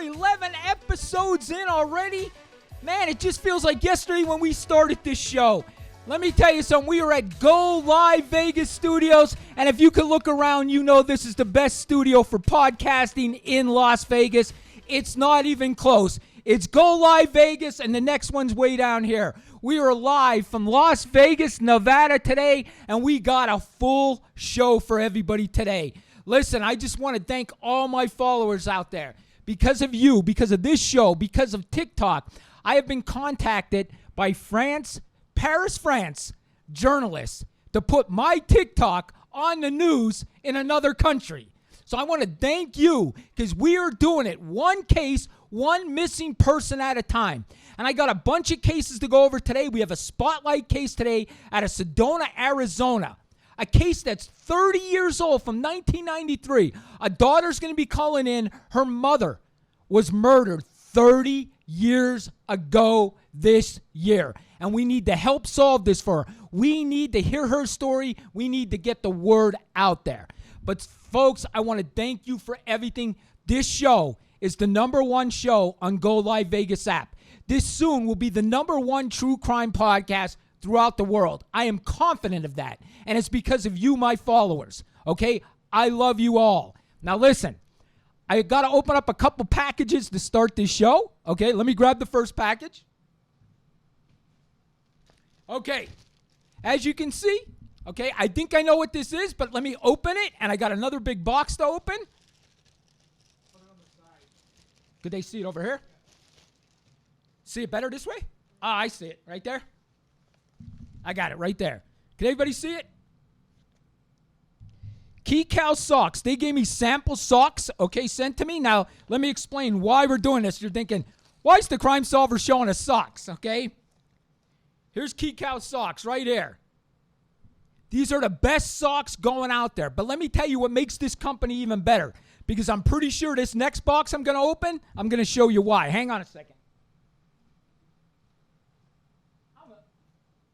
we're 11 episodes in already. Man, it just feels like yesterday when we started this show. Let me tell you something. We are at Go Live Vegas Studios, and if you can look around, you know this is the best studio for podcasting in Las Vegas. It's not even close. It's Go Live Vegas, and the next one's way down here. We are live from Las Vegas, Nevada today, and we got a full show for everybody today. Listen, I just want to thank all my followers out there. Because of you, because of this show, because of TikTok, I have been contacted by Paris, France journalists to put my TikTok on the news in another country. So I want to thank you because we are doing it one case, one missing person at a time. And I got a bunch of cases to go over today. We have a spotlight case today out of Sedona, Arizona. A case that's 30 years old from 1993. A daughter's going to be calling in. Her mother was murdered 30 years ago this year. And we need to help solve this for her. We need to hear her story. We need to get the word out there. But folks, I want to thank you for everything. This show is the #1 show on Go Live Vegas app. This soon will be the #1 true crime podcast throughout the world. I am confident of that. And it's because of you, my followers. Okay? I love you all. Now listen, I got to open up a couple packages to start this show. Okay, let me grab the first package. Okay, as you can see, okay, I think I know what this is, but let me open it, and I got another big box to open. Put it on the side. Could they see it over here? See it better this way? Ah, I see it right there. I got it right there. Can everybody see it? Key Cow socks. They gave me sample socks, okay, sent to me. Now, let me explain why we're doing this. You're thinking, why is the Crime Solver showing us socks, okay? Here's Key Cow socks right here. These are the best socks going out there. But let me tell you what makes this company even better. Because I'm pretty sure this next box I'm going to open, I'm going to show you why. Hang on a second.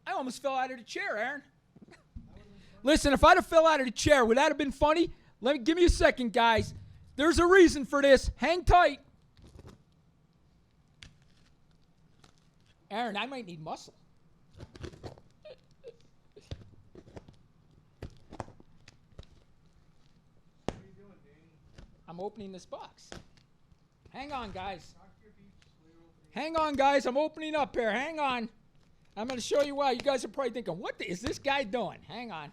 I almost fell out of the chair, Aaron. Listen, if I'd have fell out of the chair, would that have been funny? Give me a second, guys. There's a reason for this. Hang tight. Aaron, I might need muscle. What are you doing, Danny? I'm opening this box. Hang on, guys. Hang on, guys. I'm opening up here. Hang on. I'm going to show you why. You guys are probably thinking, what is this guy doing? Hang on.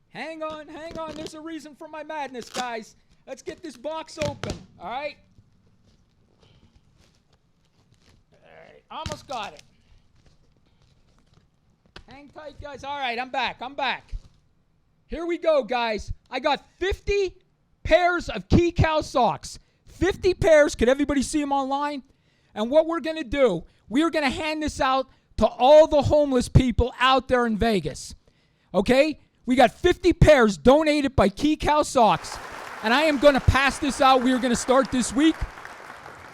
Hang on, hang on. There's a reason for my madness, guys. Let's get this box open, all right? All right, almost got it. Hang tight, guys. All right, I'm back. Here we go, guys. I got 50 pairs of Key Cow socks. 50 pairs. Could everybody see them online? And what we're going to do, we are going to hand this out to all the homeless people out there in Vegas. Okay? We got 50 pairs donated by Key Cow Socks. And I am going to pass this out. We are going to start this week.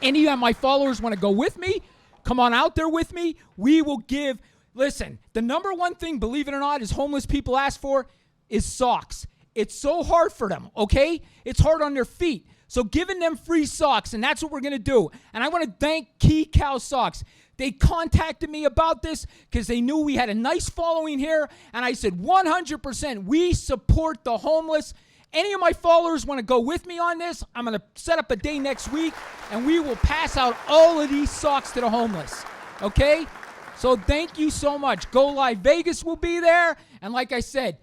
Any of my followers want to go with me? Come on out there with me. We will give. Listen, the #1 thing, believe it or not, is homeless people ask for is socks. It's so hard for them, okay? It's hard on their feet. So giving them free socks, and that's what we're going to do. And I want to thank Key Cow Socks. They contacted me about this because they knew we had a nice following here. And I said, 100%, we support the homeless. Any of my followers want to go with me on this? I'm going to set up a day next week, and we will pass out all of these socks to the homeless. Okay? So thank you so much. Go Live Vegas will be there. And like I said,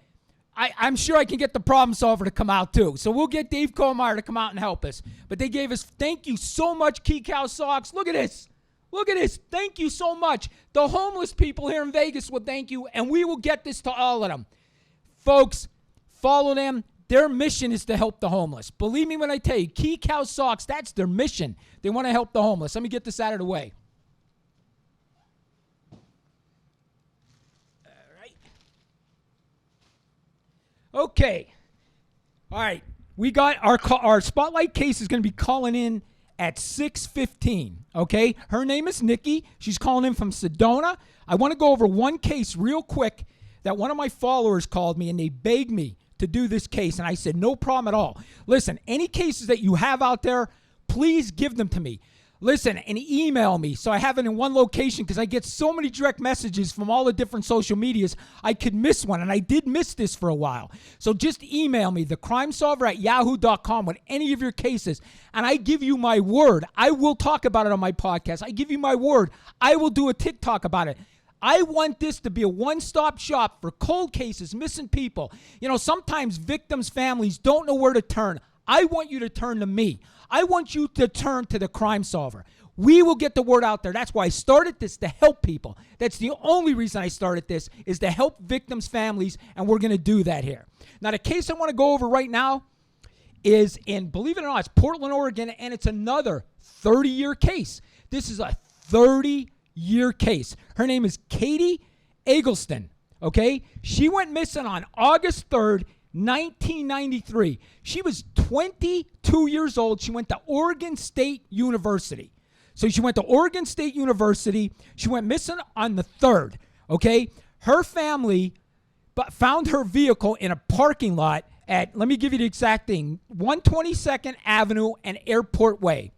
I'm sure I can get the problem solver to come out too. So we'll get Dave Kohlmeyer to come out and help us. But they gave us, thank you so much, Key Cow Socks. Look at this. Look at this. Thank you so much. The homeless people here in Vegas will thank you, and we will get this to all of them. Folks, follow them. Their mission is to help the homeless. Believe me when I tell you, Key Cow Socks, that's their mission. They want to help the homeless. Let me get this out of the way. Okay. All right. We got our spotlight case is going to be calling in at 6:15. Okay. Her name is Nikki. She's calling in from Sedona. I want to go over one case real quick that one of my followers called me and they begged me to do this case. And I said, no problem at all. Listen, any cases that you have out there, please give them to me. Listen, and email me so I have it in one location because I get so many direct messages from all the different social medias. I could miss one, and I did miss this for a while. So just email me, thecrimesolver@yahoo.com, with any of your cases, and I give you my word. I will talk about it on my podcast. I give you my word. I will do a TikTok about it. I want this to be a one-stop shop for cold cases, missing people. Sometimes victims' families don't know where to turn. I want you to turn to me. I want you to turn to the Crime Solver. We will get the word out there. That's why I started this, to help people. That's the only reason I started this, is to help victims' families, and we're going to do that here. Now, the case I want to go over right now is in, believe it or not, it's Portland, Oregon, and it's another 30-year case. This is a 30-year case. Her name is Katie Eggleston, okay? She went missing on August 3rd, 1993. She was 22 years old. She went to Oregon State University. So she went to Oregon State University. She went missing on the 3rd, okay? Her family found her vehicle in a parking lot at, let me give you the exact thing, 122nd Avenue and Airport Way.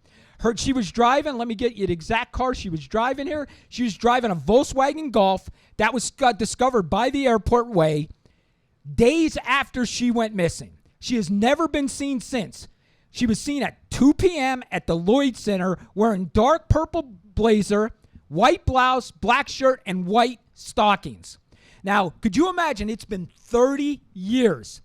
She was driving, let me get you the exact car she was driving here. She was driving a Volkswagen Golf that was discovered by the Airport Way days after she went missing. She has never been seen since. She was seen at 2 p.m. at the Lloyd Center wearing dark purple blazer, white blouse, black shirt, and white stockings. Now, could you imagine? It's been 30 years.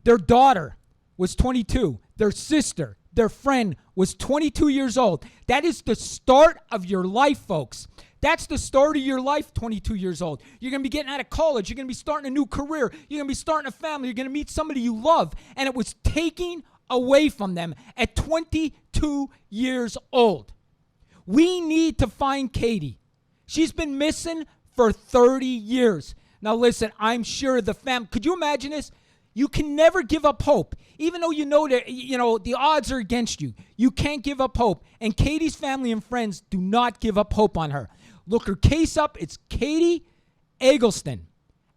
Their daughter was 22. Their sister, their friend, was 22 years old. That is the start of your life, folks. That's the start of your life, 22 years old. You're going to be getting out of college. You're going to be starting a new career. You're going to be starting a family. You're going to meet somebody you love. And it was taken away from them at 22 years old. We need to find Katie. She's been missing for 30 years. Now, listen, I'm sure the family, could you imagine this? You can never give up hope. Even though you know that the odds are against you, you can't give up hope. And Katie's family and friends do not give up hope on her. Look her case up. It's Katie Eggleston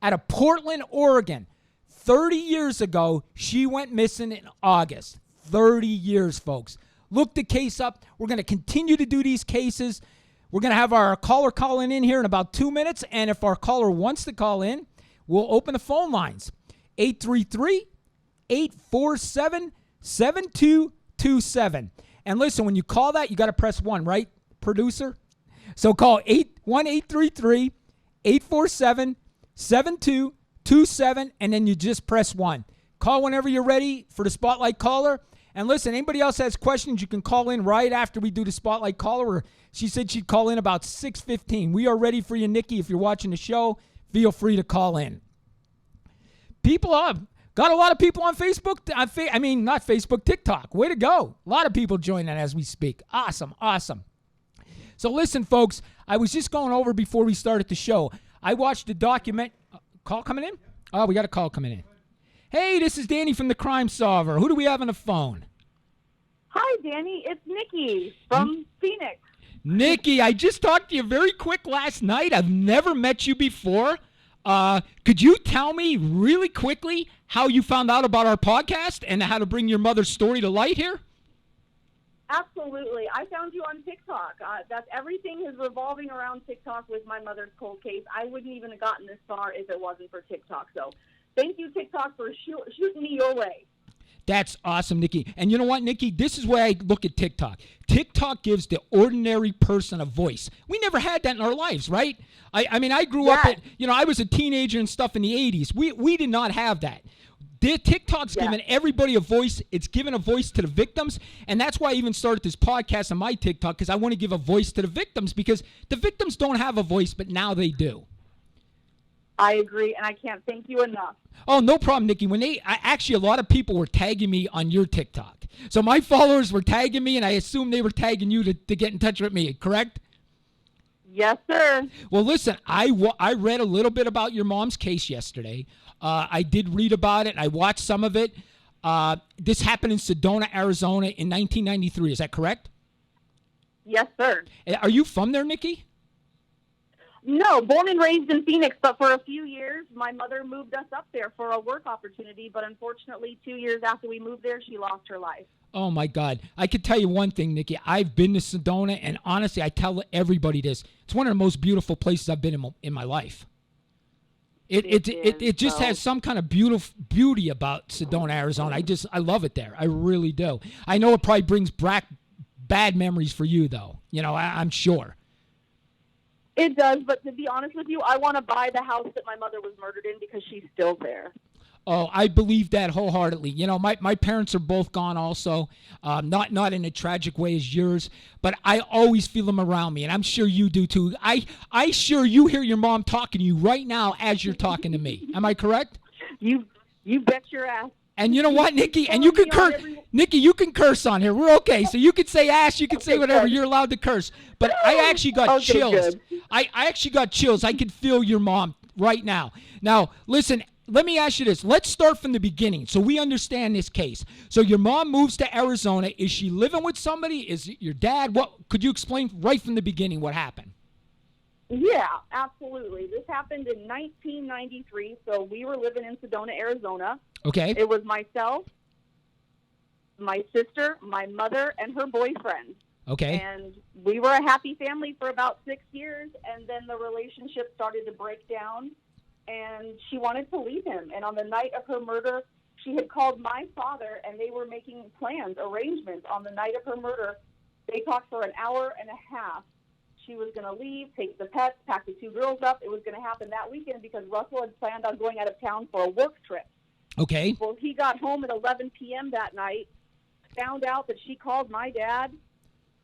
out of Portland, Oregon. 30 years ago, she went missing in August. 30 years, folks. Look the case up. We're going to continue to do these cases. We're going to have our caller calling in here in about 2 minutes. And if our caller wants to call in, we'll open the phone lines. 833-847-7227. And listen, when you call that, you got to press 1, right, producer? So call 1-833-847-7227, and then you just press 1. Call whenever you're ready for the Spotlight Caller. And listen, anybody else has questions, you can call in right after we do the Spotlight Caller. Or she said she'd call in about 6:15. We are ready for you, Nikki. If you're watching the show, feel free to call in. People up. Got a lot of people on Facebook. Not Facebook, TikTok. Way to go. A lot of people joining as we speak. Awesome. So listen, folks, I was just going over before we started the show. I watched a document. Call coming in? Oh, we got a call coming in. Hey, this is Danny from the Crime Solver. Who do we have on the phone? Hi, Danny. It's Nikki from Phoenix. Nikki, I just talked to you very quick last night. I've never met you before. Could you tell me really quickly how you found out about our podcast and how to bring your mother's story to light here? Absolutely. I found you on TikTok. Everything is revolving around TikTok with my mother's cold case. I wouldn't even have gotten this far if it wasn't for TikTok. So thank you, TikTok, for shooting me your way. That's awesome, Nikki. And you know what, Nikki? This is where I look at TikTok. TikTok gives the ordinary person a voice. We never had that in our lives, right? I grew up at, I was a teenager and stuff in the 80s. We did not have that. TikTok's given everybody a voice. It's given a voice to the victims. And that's why I even started this podcast on my TikTok, because I want to give a voice to the victims, because the victims don't have a voice, but now they do. I agree, and I can't thank you enough. Oh, no problem, Nikki. Actually, a lot of people were tagging me on your TikTok. So my followers were tagging me, and I assume they were tagging you to get in touch with me, correct? Yes, sir. Well, listen, I read a little bit about your mom's case yesterday. I did read about it. I watched some of it. This happened in Sedona, Arizona in 1993. Is that correct? Yes, sir. Are you from there, Nikki? No, born and raised in Phoenix, but for a few years, my mother moved us up there for a work opportunity, but unfortunately, 2 years after we moved there, she lost her life. Oh, my God. I could tell you one thing, Nikki. I've been to Sedona, and honestly, I tell everybody this. It's one of the most beautiful places I've been in my life. It just has some kind of beauty about Sedona, Arizona. I love it there. I really do. I know it probably brings back bad memories for you, though. I'm sure. It does, but to be honest with you, I want to buy the house that my mother was murdered in because she's still there. Oh, I believe that wholeheartedly. My parents are both gone also, not in a tragic way as yours, but I always feel them around me, and I'm sure you do too. I sure you hear your mom talking to you right now as you're talking to me. Am I correct? You bet your ass. And you know what, Nikki? And you can curse. Nikki, you can curse on here. We're okay. So you can say ass, you can say whatever. Good. You're allowed to curse. But I actually got chills. I actually got chills. I could feel your mom right now. Now, listen. Let me ask you this. Let's start from the beginning so we understand this case. So your mom moves to Arizona. Is she living with somebody? Is it your dad? What could you explain right from the beginning what happened? Yeah, absolutely. This happened in 1993, so we were living in Sedona, Arizona. Okay. It was myself, my sister, my mother, and her boyfriend. Okay. And we were a happy family for about 6 years, and then the relationship started to break down. And she wanted to leave him. And on the night of her murder, she had called my father, and they were making plans, arrangements. On the night of her murder, they talked for an hour and a half. She was going to leave, take the pets, pack the 2 girls up. It was going to happen that weekend because Russell had planned on going out of town for a work trip. Okay. Well, he got home at 11 p.m. that night, found out that she called my dad,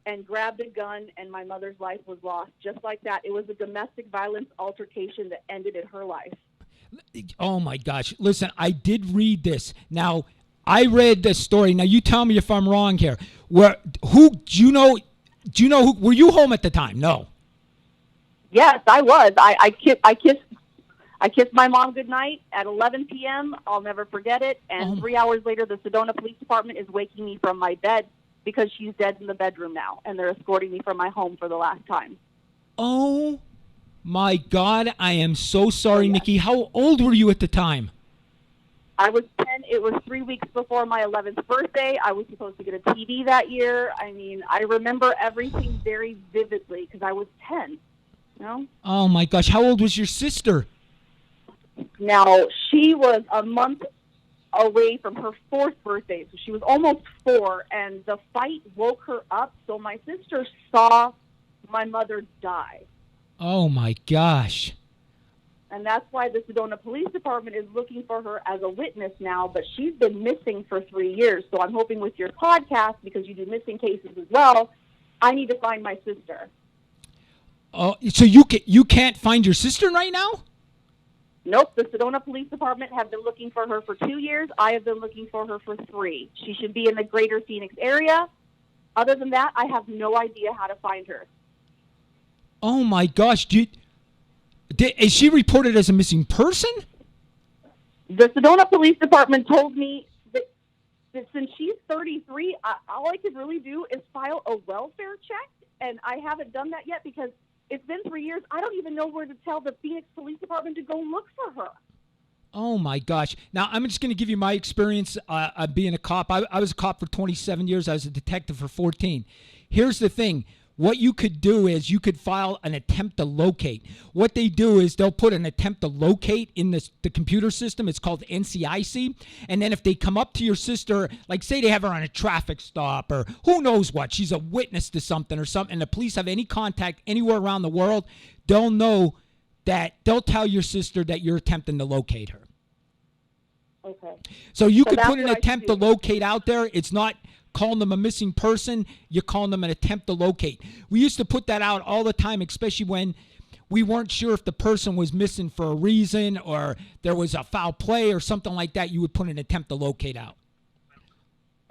and grabbed a gun, and my mother's life was lost. Just like that. It was a domestic violence altercation that ended in her life. Oh, my gosh. Listen, I did read this. Now, I read this story. Now, you tell me if I'm wrong here. Do you know who, were you home at the time? No. Yes, I was. I kissed my mom goodnight at 11 p.m. I'll never forget it. And 3 hours later, the Sedona Police Department is waking me from my bed because she's dead in the bedroom now, and they're escorting me from my home for the last time. Oh, my God. I am so sorry, Nikki. How old were you at the time? I was 10. It was 3 weeks before my 11th birthday. I was supposed to get a TV that year. I mean, I remember everything very vividly because I was 10. Oh, my gosh. How old was your sister? Now, she was a month away from her 4th birthday, so she was almost 4, and the fight woke her up, so my sister saw my mother die. Oh, my gosh. And that's why the Sedona Police Department is looking for her as a witness now, but she's been missing for 3 years, so I'm hoping with your podcast, because you do missing cases as well, I need to find my sister. Oh, so you can't find your sister right now? Nope, the Sedona Police Department have been looking for her for 2 years. I have been looking for her for 3. She should be in the greater Phoenix area. Other than that, I have no idea how to find her. Oh, my gosh. Is she reported as a missing person? The Sedona Police Department told me that since she's 33, all I could really do is file a welfare check, and I haven't done that yet because it's been 3 years. I don't even know where to tell the Phoenix Police Department to go look for her. Oh, my gosh. Now, I'm just going to give you my experience being a cop. I was a cop for 27 years. I was a detective for 14. Here's the thing. What you could do is you could file an attempt to locate. What they do is they'll put an attempt to locate in the computer system. It's called NCIC. And then if they come up to your sister, like say they have her on a traffic stop or who knows what, she's a witness to something or something, and the police have any contact anywhere around the world, they'll know that they'll tell your sister that you're attempting to locate her. Okay. So you could put an attempt to locate out there. It's not calling them a missing person, you're calling them an attempt to locate. We used to put that out all the time, especially when we weren't sure if the person was missing for a reason or there was a foul play or something like that. You would put an attempt to locate out.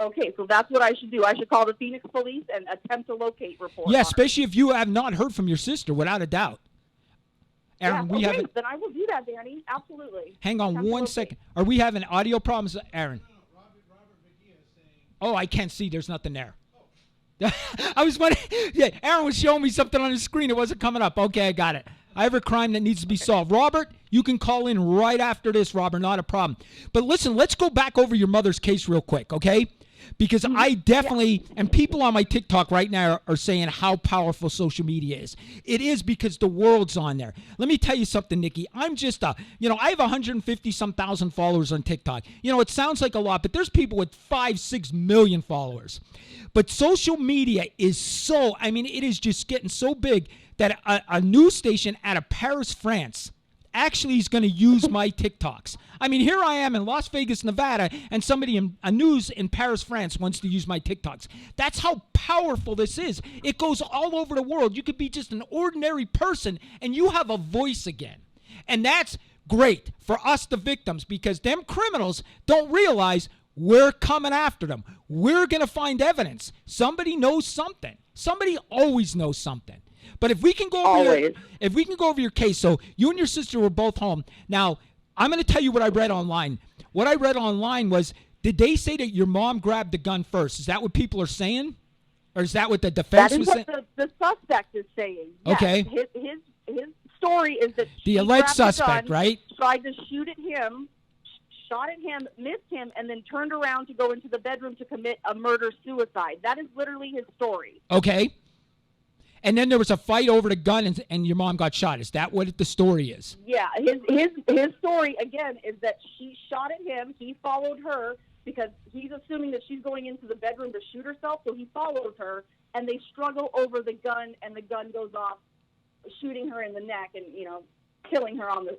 Okay, so that's what I should do. I should call the Phoenix Police and attempt to locate report. Yeah, especially if you have not heard from your sister, without a doubt. Aaron, then I will do that, Danny. Absolutely. Hang on one second. Are we having audio problems, Aaron? Oh, I can't see. There's nothing there. I was wondering. Yeah, Aaron was showing me something on his screen. It wasn't coming up. Okay, I got it. I have a crime that needs to be solved. Robert, you can call in right after this, Robert. Not a problem. But listen, let's go back over your mother's case real quick, okay? Because I definitely, and people on my TikTok right now are saying how powerful social media is. It is because the world's on there. Let me tell you something, Nikki. I'm just I have 150 some thousand followers on TikTok. It sounds like a lot, but there's people with 5-6 million followers. But social media is it is just getting so big that a news station out of Paris, France, actually is going to use my TikToks. Here I am in Las Vegas, Nevada, and somebody in a news in Paris, France wants to use my TikToks. That's how powerful this is. It goes all over the world. You could be just an ordinary person, and you have a voice again. And that's great for us, the victims, because them criminals don't realize we're coming after them. We're going to find evidence. Somebody knows something. Somebody always knows something. But if we can go over your case, so you and your sister were both home. Now, I'm going to tell you what I read online. What I read online was, did they say that your mom grabbed the gun first? Is that what people are saying? Or is that what the defense was saying? That is what the suspect is saying. Yes. Okay. His story is that the alleged suspect, gun, right? Tried to shoot at him, shot at him, missed him, and then turned around to go into the bedroom to commit a murder-suicide. That is literally his story. Okay. And then there was a fight over the gun, and your mom got shot. Is that what the story is? Yeah, his story, again, is that she shot at him. He followed her because he's assuming that she's going into the bedroom to shoot herself, so he follows her, and they struggle over the gun, and the gun goes off, shooting her in the neck and, killing her on the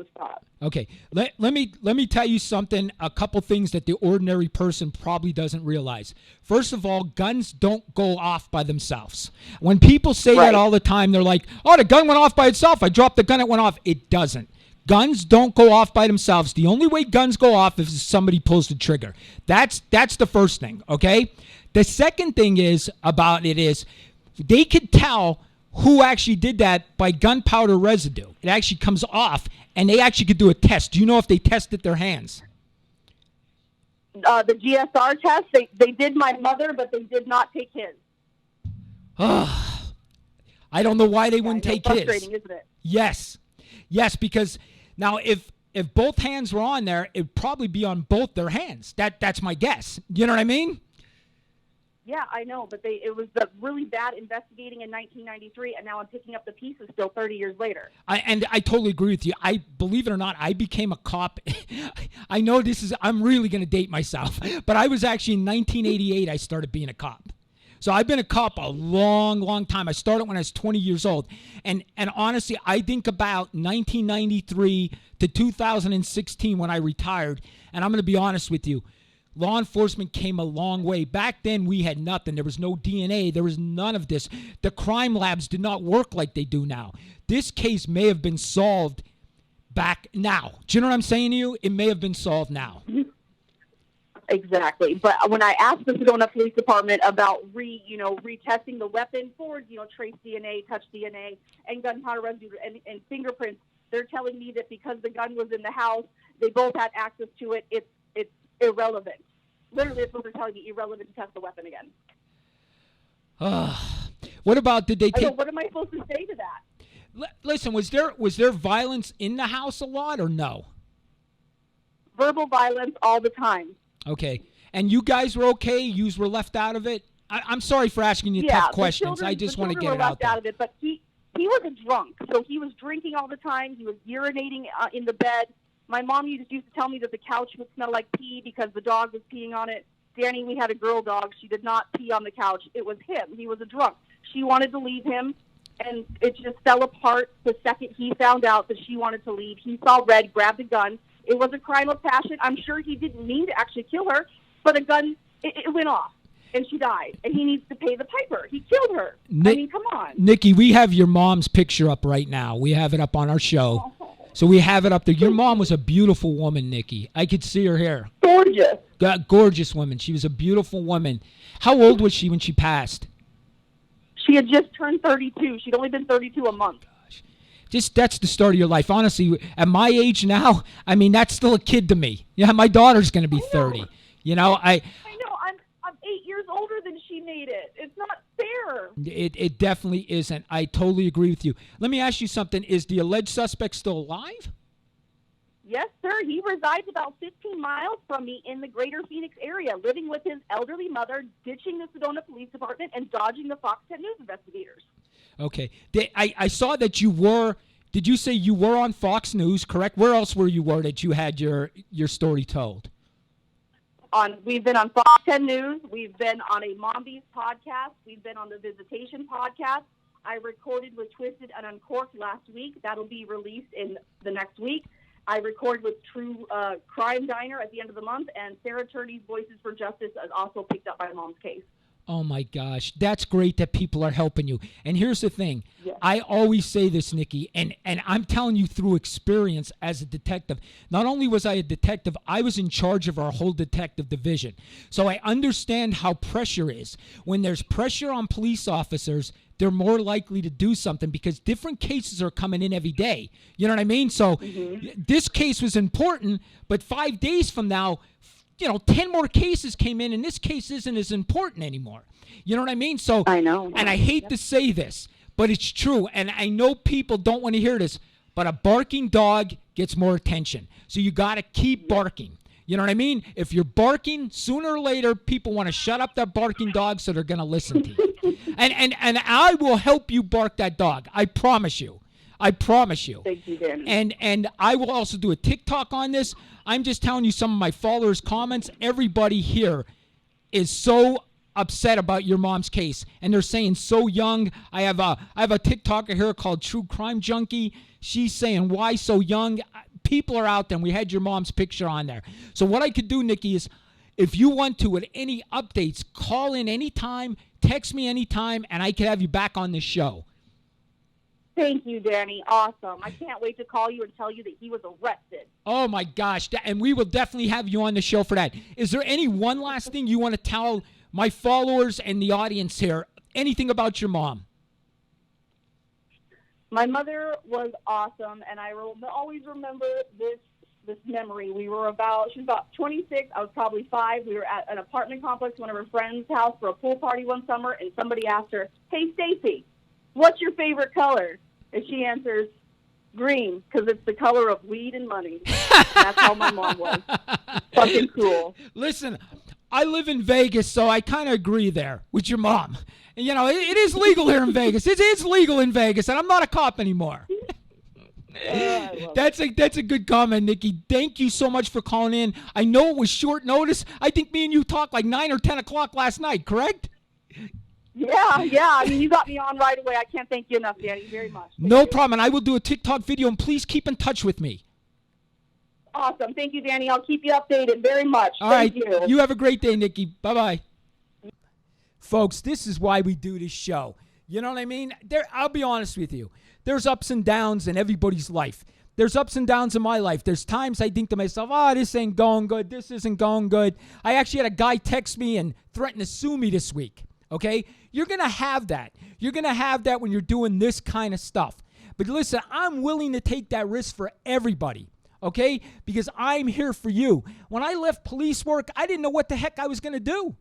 spot. Okay, let me tell you something, a couple things that the ordinary person probably doesn't realize. First of all, guns don't go off by themselves. When people say that all the time, they're like, oh, the gun went off by itself. I dropped the gun, it went off. It doesn't. Guns don't go off by themselves. The only way guns go off is if somebody pulls the trigger. That's the first thing, okay? The second thing is they could tell who actually did that by gunpowder residue. It actually comes off, and they actually could do a test. Do you know if they tested their hands? The GSR test, they did my mother, but they did not take his. I don't know why they wouldn't take his. Frustrating, isn't it? Yes, because now if both hands were on there, it'd probably be on both their hands. That's my guess. You know what I mean? Yeah, I know, but it was the really bad investigating in 1993, and now I'm picking up the pieces still 30 years later. I totally agree with you. I believe it or not, I became a cop. I know I'm really going to date myself, but I was actually in 1988 I started being a cop. So I've been a cop a long, long time. I started when I was 20 years old. And honestly, I think about 1993 to 2016 when I retired, and I'm going to be honest with you. Law enforcement came a long way. Back then, we had nothing. There was no DNA. There was none of this. The crime labs did not work like they do now. This case may have been solved back now. Do you know what I'm saying to you? It may have been solved now. Exactly. But when I asked the Sedona Police Department about retesting the weapon for, trace DNA, touch DNA, and gunpowder residue and fingerprints, they're telling me that because the gun was in the house, they both had access to it. It's irrelevant. Literally, it's what they're telling me, irrelevant to test the weapon again. What about, did they take... What am I supposed to say to that? Listen, was there violence in the house a lot or no? Verbal violence all the time. Okay. And you guys were okay? You were left out of it? I'm sorry for asking you tough questions. I just want to get it out there. Out of it, but he was a drunk, so he was drinking all the time. He was urinating in the bed. My mom used to tell me that the couch would smell like pee because the dog was peeing on it. Danny, we had a girl dog. She did not pee on the couch. It was him. He was a drunk. She wanted to leave him, and it just fell apart the second he found out that she wanted to leave. He saw red, grabbed a gun. It was a crime of passion. I'm sure he didn't mean to actually kill her, but a gun, it went off, and she died, and he needs to pay the piper. He killed her. Come on. Nikki, we have your mom's picture up right now. We have it up on our show. Oh. So we have it up there. Your mom was a beautiful woman, Nikki. I could see her hair. Gorgeous. Gorgeous woman. She was a beautiful woman. How old was she when she passed? She had just turned 32. She'd only been 32 a month. That's the start of your life. Honestly, at my age now, that's still a kid to me. Yeah, my daughter's going to be 30. I know. I'm 8 years older than she made it. It's not fair. It definitely isn't. I totally agree with you. Let me ask you something. Is the alleged suspect still alive? Yes, sir. He resides about 15 miles from me in the greater Phoenix area, living with his elderly mother, ditching the Sedona Police Department and dodging the Fox 10 News investigators. Okay. I saw that you were. Did you say you were on Fox News? Correct. Where else were you that you had your story told? We've been on Fox 10 News. We've been on a Mombies podcast. We've been on the Visitation podcast. I recorded with Twisted and Uncorked last week. That'll be released in the next week. I recorded with True Crime Diner at the end of the month, and Sarah Turney's Voices for Justice is also picked up by Mom's Case. Oh, my gosh. That's great that people are helping you. And here's the thing. Yes. I always say this, Nikki, and I'm telling you through experience as a detective. Not only was I a detective, I was in charge of our whole detective division. So I understand how pressure is. When there's pressure on police officers, they're more likely to do something because different cases are coming in every day. You know what I mean? So this case was important, but 5 days from now, 10 more cases came in, and this case isn't as important anymore. You know what I mean? So I know. And I hate to say this, but it's true. And I know people don't want to hear this, but a barking dog gets more attention. So you got to keep barking. You know what I mean? If you're barking, sooner or later, people want to shut up that barking dog, so they're going to listen to you. and I will help you bark that dog. I promise you. I promise you. Thank you, Danny. And I will also do a TikTok on this. I'm just telling you some of my followers' comments. Everybody here is so upset about your mom's case, and they're saying so young. I have a TikToker here called True Crime Junkie. She's saying, why so young? People are out there, and we had your mom's picture on there. So what I could do, Nikki, is if you want to, at any updates, call in anytime, text me anytime, and I can have you back on the show. Thank you, Danny. Awesome. I can't wait to call you and tell you that he was arrested. Oh, my gosh. And we will definitely have you on the show for that. Is there any one last thing you want to tell my followers and the audience here? Anything about your mom? My mother was awesome, and I will always remember this memory. She was about 26. I was probably 5. We were at an apartment complex, one of her friends' house, for a pool party one summer, and somebody asked her, "Hey, Stacy, what's your favorite color?" And she answers, "Green, because it's the color of weed and money." That's how my mom was. Fucking cool. Listen, I live in Vegas, so I kind of agree there with your mom. And, it is legal here in Vegas. It is legal in Vegas, and I'm not a cop anymore. That's a good comment, Nikki. Thank you so much for calling in. I know it was short notice. I think me and you talked like 9 or 10 o'clock last night, correct? Yeah. I mean, you got me on right away. I can't thank you enough, Danny, very much. No problem. And I will do a TikTok video, and please keep in touch with me. Awesome. Thank you, Danny. I'll keep you updated very much. All right. Thank you. You have a great day, Nikki. Bye-bye. Folks, this is why we do this show. You know what I mean? I'll be honest with you. There's ups and downs in everybody's life. There's ups and downs in my life. There's times I think to myself, this ain't going good. This isn't going good. I actually had a guy text me and threaten to sue me this week. Okay? You're going to have that. You're going to have that when you're doing this kind of stuff. But listen, I'm willing to take that risk for everybody. Okay? Because I'm here for you. When I left police work, I didn't know what the heck I was going to do.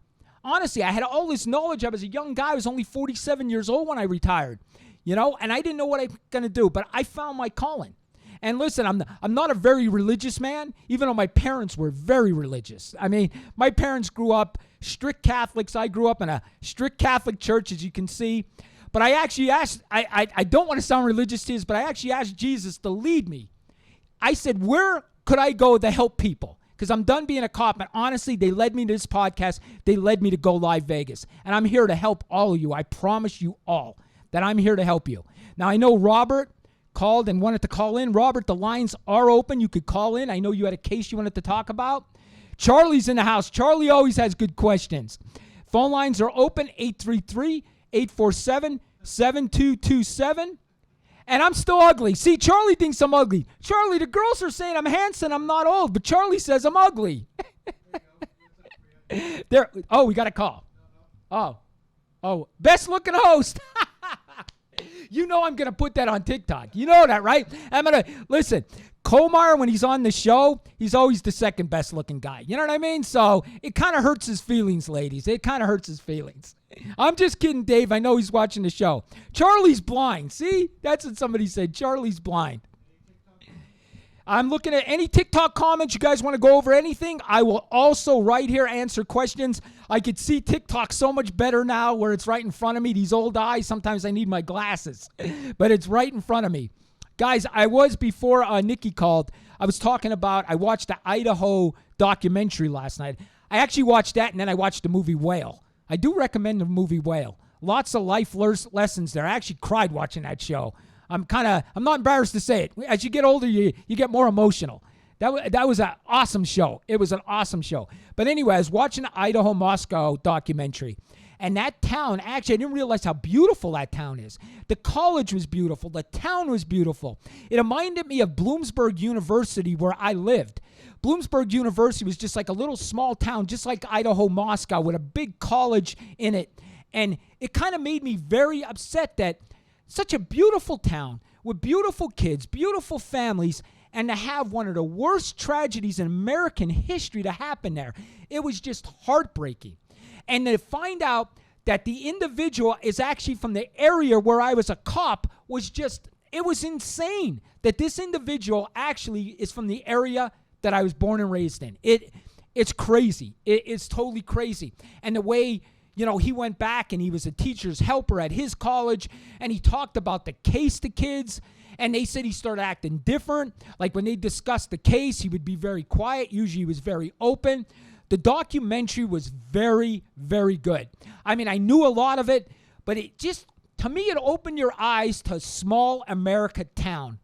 Honestly, I had all this knowledge. I was a young guy. I was only 47 years old when I retired. And I didn't know what I was going to do. But I found my calling. And listen, I'm not a very religious man, even though my parents were very religious. I mean, my parents grew up strict Catholics. I grew up in a strict Catholic church, as you can see. But I actually asked, I don't want to sound religious to you, but I actually asked Jesus to lead me. I said, where could I go to help people? Because I'm done being a cop. And honestly, they led me to this podcast. They led me to Go Live Vegas. And I'm here to help all of you. I promise you all that I'm here to help you. Now, I know Robert called and wanted to call in. Robert, the lines are open. You could call in. I know you had a case you wanted to talk about. Charlie's in the house. Charlie always has good questions. Phone lines are open, 833-847-7227. And I'm still ugly. See, Charlie thinks I'm ugly. Charlie, the girls are saying I'm handsome, I'm not old, but Charlie says I'm ugly. We got a call. Oh, best looking host. You know I'm going to put that on TikTok. You know that, right? Listen, Komar, when he's on the show, he's always the second best looking guy. You know what I mean? So it kind of hurts his feelings, ladies. It kind of hurts his feelings. I'm just kidding, Dave. I know he's watching the show. Charlie's blind. See? That's what somebody said. Charlie's blind. I'm looking at any TikTok comments. You guys want to go over anything? I will also right here answer questions. I could see TikTok so much better now where it's right in front of me. These old eyes, sometimes I need my glasses, but it's right in front of me. Guys, I was, before Nikki called, I was talking about, I watched the Idaho documentary last night. I actually watched that, and then I watched the movie Whale. I do recommend the movie Whale. Lots of life lessons there. I actually cried watching that show. I'm not embarrassed to say it. As you get older, you get more emotional. That was an awesome show. It was an awesome show. But anyway, I was watching the Idaho Moscow documentary. And that town, actually, I didn't realize how beautiful that town is. The college was beautiful. The town was beautiful. It reminded me of Bloomsburg University, where I lived. Bloomsburg University was just like a little small town, just like Idaho Moscow, with a big college in it. And it kind of made me very upset that such a beautiful town with beautiful kids, beautiful families, and to have one of the worst tragedies in American history to happen there. It was just heartbreaking. And to find out that the individual is actually from the area where I was a cop it was insane that this individual actually is from the area that I was born and raised in. It's crazy. It's totally crazy. And the way, he went back and he was a teacher's helper at his college, and he talked about the case to kids, and they said he started acting different. Like when they discussed the case, he would be very quiet. Usually he was very open. The documentary was very, very good. I mean, I knew a lot of it, but to me, it opened your eyes to a small America town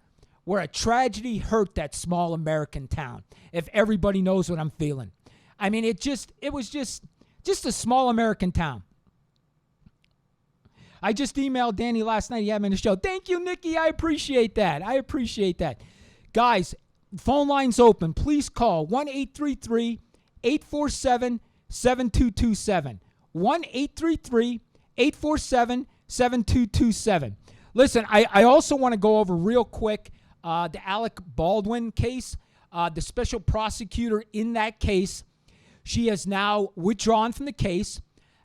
where a tragedy hurt that small American town, if everybody knows what I'm feeling. I mean, it was just a small American town. I just emailed Danny last night. He had me on the show. Thank you, Nikki. I appreciate that. Guys, phone line's open. Please call 1-833-847-7227. 1-833-847-7227. Listen, I also want to go over real quick the Alec Baldwin case. The special prosecutor in that case, she has now withdrawn from the case.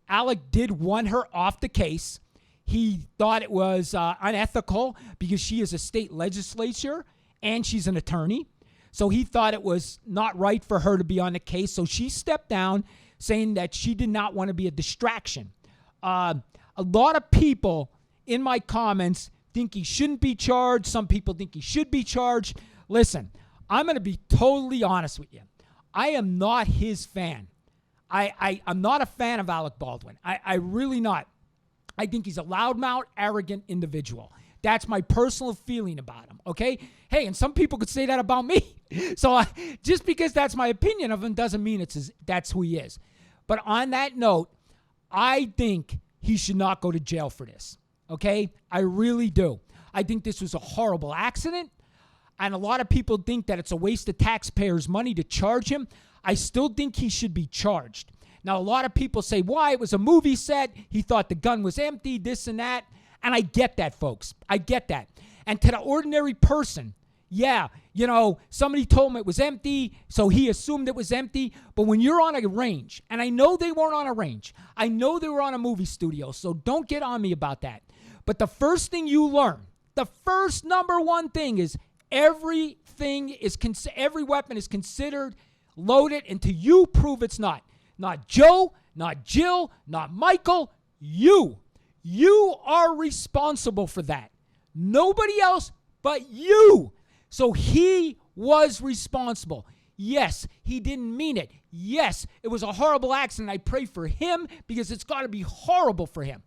Alec did want her off the case. He thought it was unethical because she is a state legislature and she's an attorney. So he thought it was not right for her to be on the case. So she stepped down, saying that she did not want to be a distraction. A lot of people in my comments think he shouldn't be charged. Some people think he should be charged. Listen, I'm going to be totally honest with you. I am not his fan. I'm not a fan of Alec Baldwin. I really not. I think he's a loudmouth, arrogant individual. That's my personal feeling about him, okay? Hey, and some people could say that about me. So just because that's my opinion of him doesn't mean that's who he is. But on that note, I think he should not go to jail for this, okay? I really do. I think this was a horrible accident, and a lot of people think that it's a waste of taxpayers' money to charge him. I still think he should be charged. Now, a lot of people say, why? It was a movie set. He thought the gun was empty, this and that. And I get that, folks. I get that. And to the ordinary person, yeah, somebody told him it was empty, so he assumed it was empty. But when you're on a range, and I know they weren't on a range. I know they were on a movie studio, so don't get on me about that. But the first thing you learn, the first number one thing is every weapon is considered loaded until you prove it's not. Not Joe, not Jill, not Michael, you. You are responsible for that. Nobody else but you. So he was responsible. Yes, he didn't mean it. Yes, it was a horrible accident. I pray for him because it's got to be horrible for him.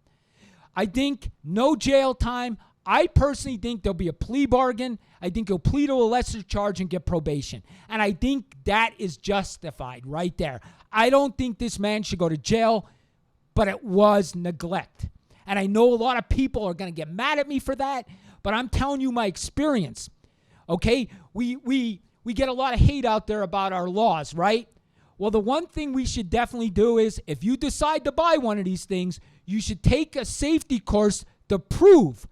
I think no jail time. I personally think there'll be a plea bargain. I think he'll plead to a lesser charge and get probation. And I think that is justified right there. I don't think this man should go to jail, but it was neglect. And I know a lot of people are going to get mad at me for that, but I'm telling you my experience. Okay? We get a lot of hate out there about our laws, right? Well, the one thing we should definitely do is if you decide to buy one of these things, you should take a safety course to prove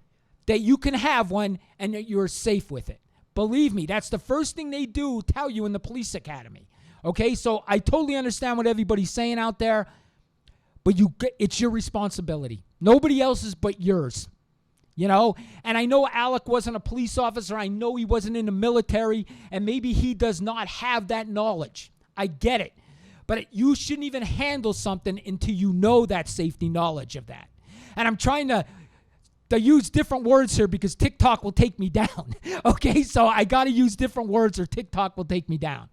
that you can have one and that you're safe with it. Believe me, that's the first thing they do tell you in the police academy. Okay, so I totally understand what everybody's saying out there, but it's your responsibility. Nobody else's but yours. you know? And I know Alec wasn't a police officer. I know he wasn't in the military, and maybe he does not have that knowledge. I get it. But you shouldn't even handle something until you know that safety knowledge of that. And I'm trying to use different words here because TikTok will take me down. Okay, so I got to use different words or TikTok will take me down.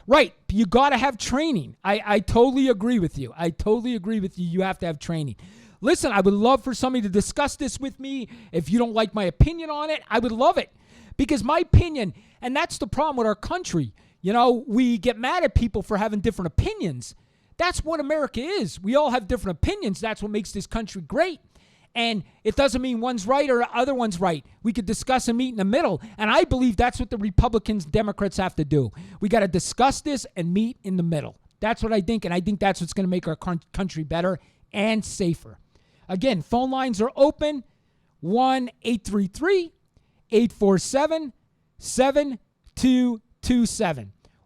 Right, you got to have training. I totally agree with you. You have to have training. Listen, I would love for somebody to discuss this with me. If you don't like my opinion on it, I would love it. Because my opinion, and that's the problem with our country, you know, we get mad at people for having different opinions. That's what America is. We all have different opinions. That's what makes this country great. And it doesn't mean one's right or the other one's right. We could discuss and meet in the middle. And I believe that's what the Republicans, Democrats have to do. We got to discuss this and meet in the middle. That's what I think. And I think that's what's going to make our country better and safer. Again, phone lines are open. 1-833-847-7227.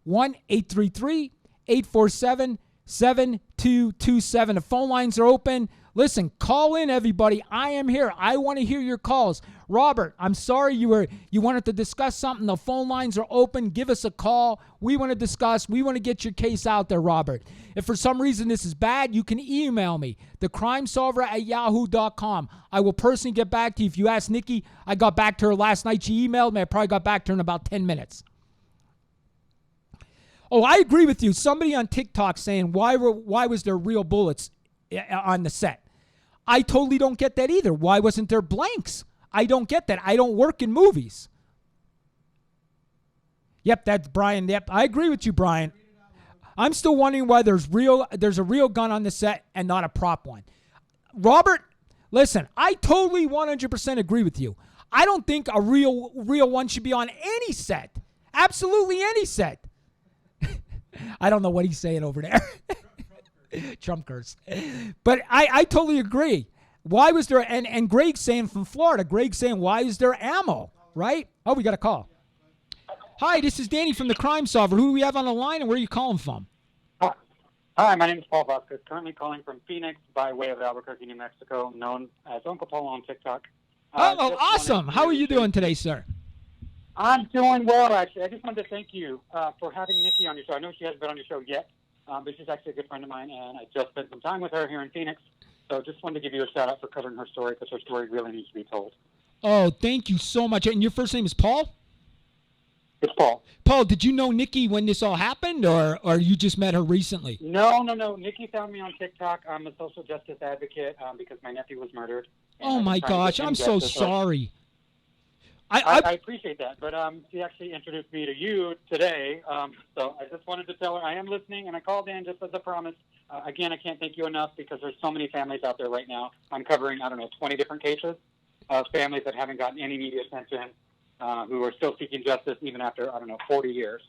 1-833-847-7227. The phone lines are open. Listen, call in, everybody. I am here. I want to hear your calls. Robert, I'm sorry you wanted to discuss something. The phone lines are open. Give us a call. We want to discuss. We want to get your case out there, Robert. If for some reason this is bad, you can email me, thecrimesolver@yahoo.com. I will personally get back to you. If you ask Nikki, I got back to her last night. She emailed me. I probably got back to her in about 10 minutes. Oh, I agree with you. Somebody on TikTok saying, why was there real bullets on the set? I totally don't get that either. Why wasn't there blanks? I don't get that. I don't work in movies. Yep, that's Brian. Yep, I agree with you, Brian. I'm still wondering why there's a real gun on the set and not a prop one. Robert, listen, I totally 100% agree with you. I don't think a real one should be on any set. Absolutely any set. I don't know what he's saying over there. Trump curse. But I totally agree. Why was there, and Greg's saying from Florida, Greg's saying, why is there ammo, right? Oh, we got a call. Hi, this is Danny from the Crime Solver. Who do we have on the line and where are you calling from? Hi, my name is Paul Vasquez, currently calling from Phoenix by way of Albuquerque, New Mexico, known as Uncle Paul on TikTok. Awesome. How are you doing today, sir? I'm doing well, actually. I just wanted to thank you for having Nikki on your show. I know she hasn't been on your show yet. But she's actually a good friend of mine, and I just spent some time with her here in Phoenix. So just wanted to give you a shout-out for covering her story because her story really needs to be told. Oh, thank you so much. And your first name is Paul? It's Paul. Paul, did you know Nikki when this all happened, or you just met her recently? No. Nikki found me on TikTok. I'm a social justice advocate because my nephew was murdered. Oh, my gosh. I'm so sorry. I appreciate that, but she actually introduced me to you today, so I just wanted to tell her I am listening, and I called in just as a promise. Again, I can't thank you enough because there's so many families out there right now. I'm covering, 20 different cases of families that haven't gotten any media attention, who are still seeking justice even after, 40 years.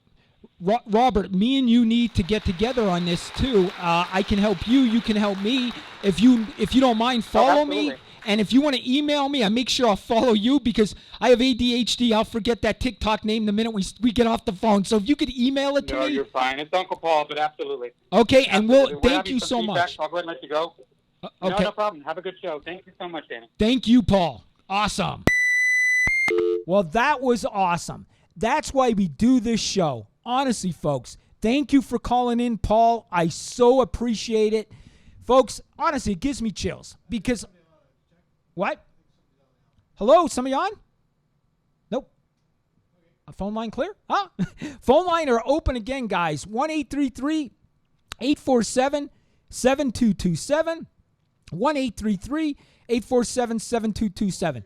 Robert, me and you need to get together on this, too. I can help you. You can help me. If you don't mind, follow me. And if you want to email me, I make sure I'll follow you because I have ADHD. I'll forget that TikTok name the minute we get off the phone. So if you could email it to me. No, you're fine. It's Uncle Paul, but absolutely. Okay, and thank you so much. I'll go ahead and let you go. Okay. No problem. Have a good show. Thank you so much, Danny. Thank you, Paul. Awesome. Well, that was awesome. That's why we do this show. Honestly, folks, thank you for calling in, Paul. I so appreciate it. Folks, honestly, it gives me chills because... What? Hello, somebody on? Nope. A phone line clear? Huh? Phone line are open again, guys. 1-833-847-7227. 1-833-847-7227.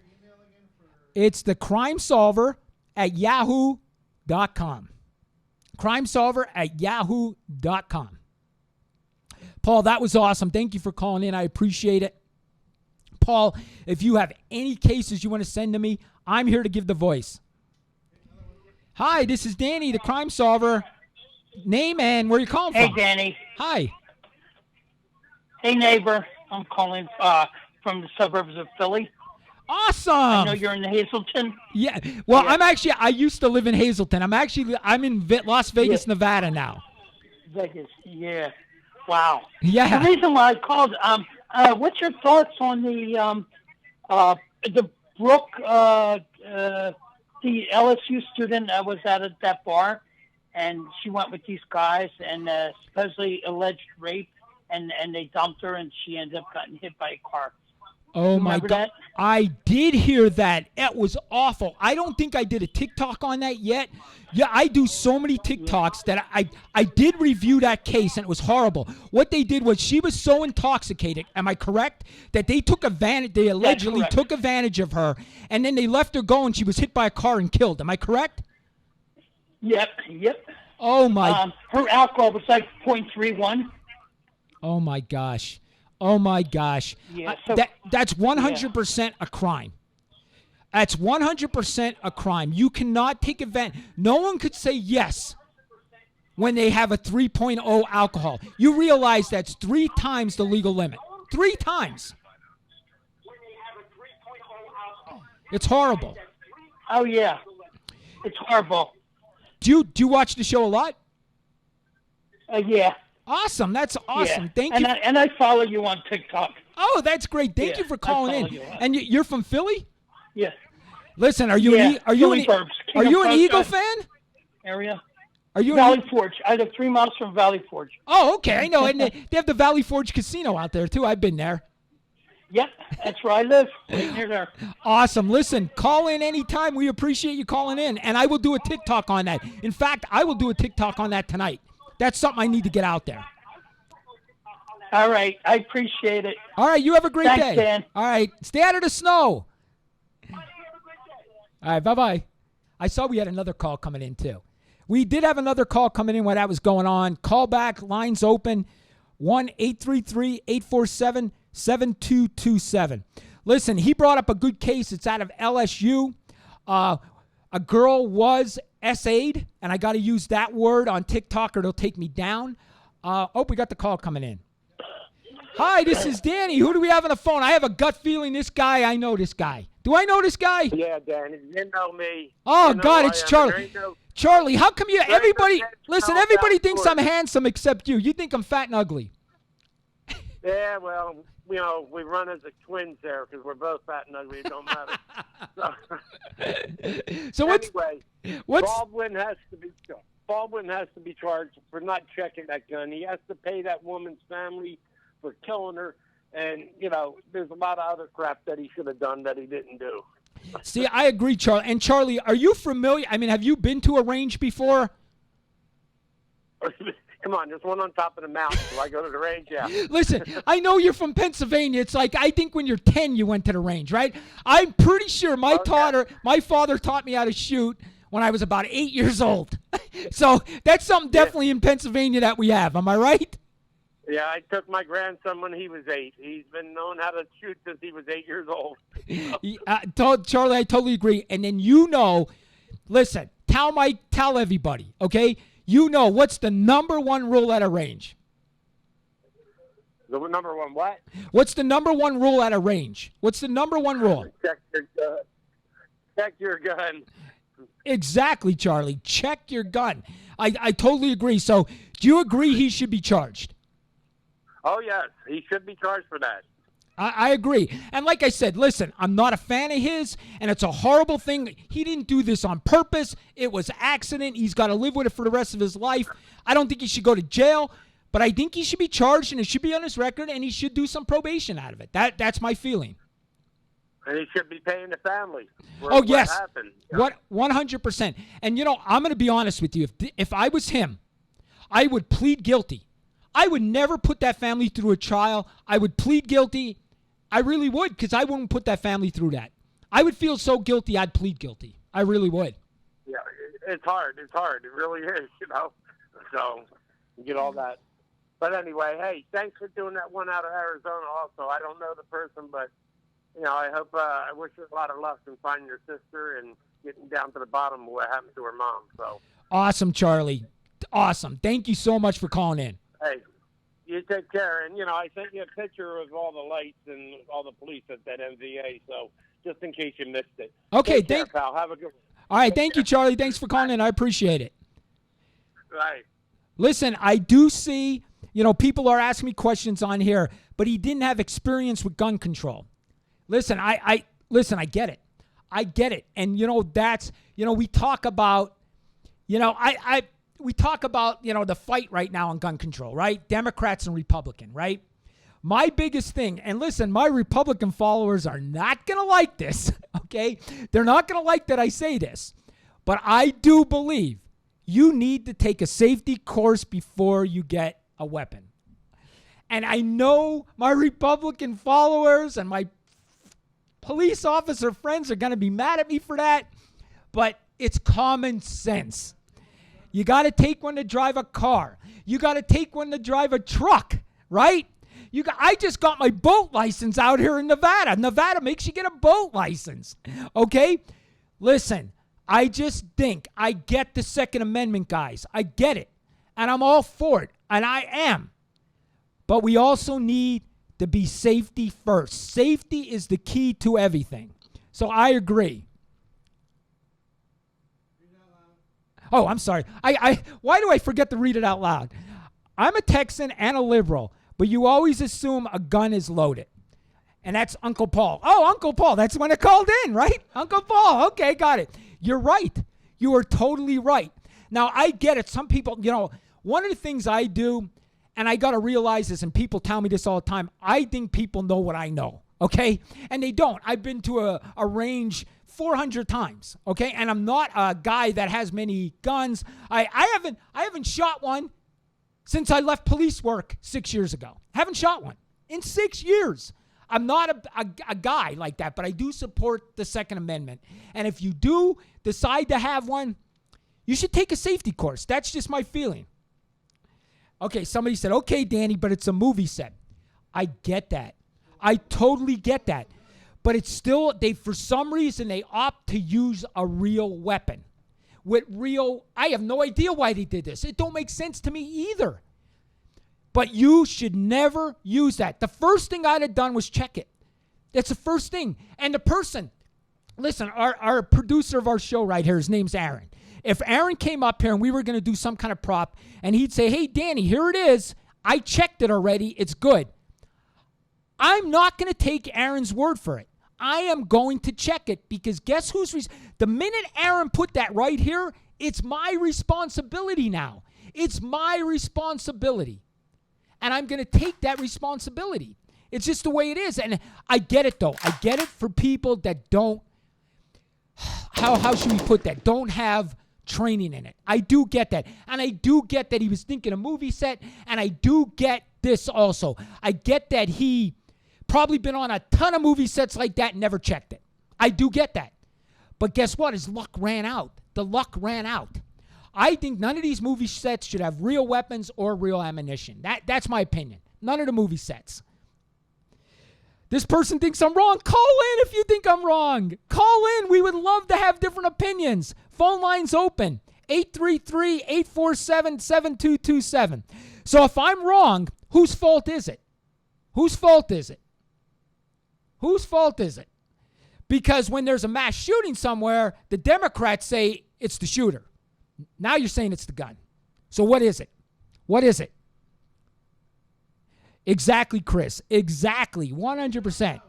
It's the crimesolver@yahoo.com. Crimesolver@yahoo.com. Paul, that was awesome. Thank you for calling in. I appreciate it. Paul, if you have any cases you want to send to me, I'm here to give the voice. Hi, this is Danny, the Crime Solver. Name and where you calling from? Hey, Danny. Hi. Hey, neighbor. I'm calling from the suburbs of Philly. Awesome. I know you're in Hazleton. Yeah. Well, yeah. I used to live in Hazleton. I'm in Las Vegas, Nevada now. Vegas, yeah. Wow. Yeah. The reason why I called, what's your thoughts on the The Brooke, the LSU student that was out at that bar, and she went with these guys and supposedly alleged rape, and they dumped her, and she ended up getting hit by a car. Oh my God. That? I did hear that. It was awful. I don't think I did a TikTok on that yet. Yeah, I do so many TikToks that I did review that case, and it was horrible. What they did was she was so intoxicated, am I correct? That they took advantage, they allegedly took advantage of her, and then they left her go, and she was hit by a car and killed. Am I correct? Yep. Oh my. Her alcohol was like 0.31. Oh my gosh. Oh my gosh. Yeah, so, that's 100% a crime. That's 100% a crime. You cannot take advantage. No one could say yes when they have a 3.0 alcohol. You realize that's 3 times the legal limit. 3 times. It's horrible. Oh yeah. It's horrible. Do you watch the show a lot? Yeah. Awesome. That's awesome. Yeah. Thank you. And I follow you on TikTok. Oh, that's great. Thank you for calling in. And you're from Philly? Yeah. Listen, are you an Eagle fan? Area. Are you Valley Forge? I live 3 miles from Valley Forge. Oh, okay. I know. And they have the Valley Forge Casino out there too. I've been there. Yep, that's where I live. Right near there. Awesome. Listen, call in anytime. We appreciate you calling in, and I will do a TikTok on that. In fact, I will do a TikTok on that tonight. That's something I need to get out there. All right. I appreciate it. All right. You have a great day. Dan. All right. Stay out of the snow. All right. Bye-bye. I saw we had another call coming in, too. We did have another call coming in while that was going on. Call back. Lines open. 1-833-847-7227. Listen, he brought up a good case. It's out of LSU. A girl was SA'd, and I got to use that word on TikTok or it'll take me down. We got the call coming in. Hi, this is Danny. Who do we have on the phone? I have a gut feeling I know this guy. Do I know this guy? Yeah, Danny. You know me. Oh, God, it's Charlie. Charlie, how come everybody thinks I'm handsome except you. You think I'm fat and ugly. Yeah, well, we run as a twins there because we're both fat and ugly. It don't matter. So anyway, Baldwin has to be charged for not checking that gun. He has to pay that woman's family for killing her. And, there's a lot of other crap that he should have done that he didn't do. See, I agree, Charlie. And, Charlie, are you familiar? I mean, have you been to a range before? Come on, there's one on top of the mountain. So I go to the range, yeah. Listen, I know you're from Pennsylvania. It's like I think when you're 10, you went to the range, right? I'm pretty sure my father taught me how to shoot when I was about 8 years old. So that's something definitely in Pennsylvania that we have. Am I right? Yeah, I took my grandson when he was 8. He's been knowing how to shoot since he was 8 years old. Charlie, I totally agree. And then listen, tell everybody, okay? What's the number one rule at a range? The number one what? What's the number one rule at a range? What's the number one rule? Check your gun. Exactly, Charlie. Check your gun. I totally agree. So do you agree he should be charged? Oh, yes. He should be charged for that. I agree. And like I said, listen, I'm not a fan of his, and it's a horrible thing. He didn't do this on purpose. It was accident. He's got to live with it for the rest of his life. I don't think he should go to jail, but I think he should be charged, and it should be on his record, and he should do some probation out of it. That's my feeling. And he should be paying the family. Yes. What happened. 100%. And, I'm going to be honest with you. If I was him, I would plead guilty. I would never put that family through a trial. I would plead guilty. I really would, because I wouldn't put that family through that. I would feel so guilty, I'd plead guilty. I really would. Yeah, it's hard. It really is, So, you get all that. But anyway, hey, thanks for doing that one out of Arizona also. I don't know the person, but, I hope, I wish you a lot of luck in finding your sister and getting down to the bottom of what happened to her mom. So. Awesome, Charlie. Awesome. Thank you so much for calling in. Hey, you take care. And, I sent you a picture of all the lights and all the police at that MVA, so just in case you missed it. Okay, take care, pal. Have a good one. All right, thank you, Charlie. Thanks for calling in. I appreciate it. Right. Listen, I do see, people are asking me questions on here, but he didn't have experience with gun control. Listen, I get it. I get it. And, we talk about, we talk about, the fight right now on gun control, right? Democrats and Republican, right? My biggest thing, and listen, my Republican followers are not going to like this, okay? They're not going to like that I say this. But I do believe you need to take a safety course before you get a weapon. And I know my Republican followers and my police officer friends are going to be mad at me for that, but it's common sense. You got to take one to drive a car. You got to take one to drive a truck, right? I just got my boat license out here in Nevada. Nevada makes you get a boat license, okay? Listen, I just think I get the Second Amendment, guys. I get it, and I'm all for it, and I am. But we also need to be safety first. Safety is the key to everything. So I agree. Oh, I'm sorry. Why do I forget to read it out loud? I'm a Texan and a liberal, but you always assume a gun is loaded. And that's Uncle Paul. Oh, Uncle Paul. That's when it called in, right? Uncle Paul. Okay, got it. You're right. You are totally right. Now, I get it. Some people, one of the things I do, and I got to realize this, and people tell me this all the time, I think people know what I know, okay? And they don't. I've been to a range 400 times, okay? And I'm not a guy that has many guns. I haven't shot one since I left police work 6 years ago. Haven't shot one in 6 years. I'm not a guy like that, but I do support the Second Amendment. And if you do decide to have one, you should take a safety course. That's just my feeling. Okay, somebody said, okay, Danny, but it's a movie set. I get that. I totally get that. But it's still, for some reason, they opt to use a real weapon. I have no idea why they did this. It don't make sense to me either. But you should never use that. The first thing I'd have done was check it. That's the first thing. And the person, listen, our producer of our show right here, his name's Aaron. If Aaron came up here and we were going to do some kind of prop, and he'd say, hey, Danny, here it is. I checked it already. It's good. I'm not going to take Aaron's word for it. I am going to check it because guess who's the minute Aaron put that right here, it's my responsibility now. It's my responsibility. And I'm going to take that responsibility. It's just the way it is. And I get it, though. I get it for people that don't, how should we put that? Don't have training in it. I do get that. And I do get that he was thinking a movie set. And I do get this also. I get that he probably been on a ton of movie sets like that and never checked it. I do get that. But guess what? His luck ran out. The luck ran out. I think none of these movie sets should have real weapons or real ammunition. That's my opinion. None of the movie sets. This person thinks I'm wrong. Call in if you think I'm wrong. Call in. We would love to have different opinions. Phone lines open. 833-847-7227. So if I'm wrong, whose fault is it? Whose fault is it? Whose fault is it? Because when there's a mass shooting somewhere, the Democrats say it's the shooter. Now you're saying it's the gun. So what is it? What is it? Exactly, Chris. Exactly. 100%.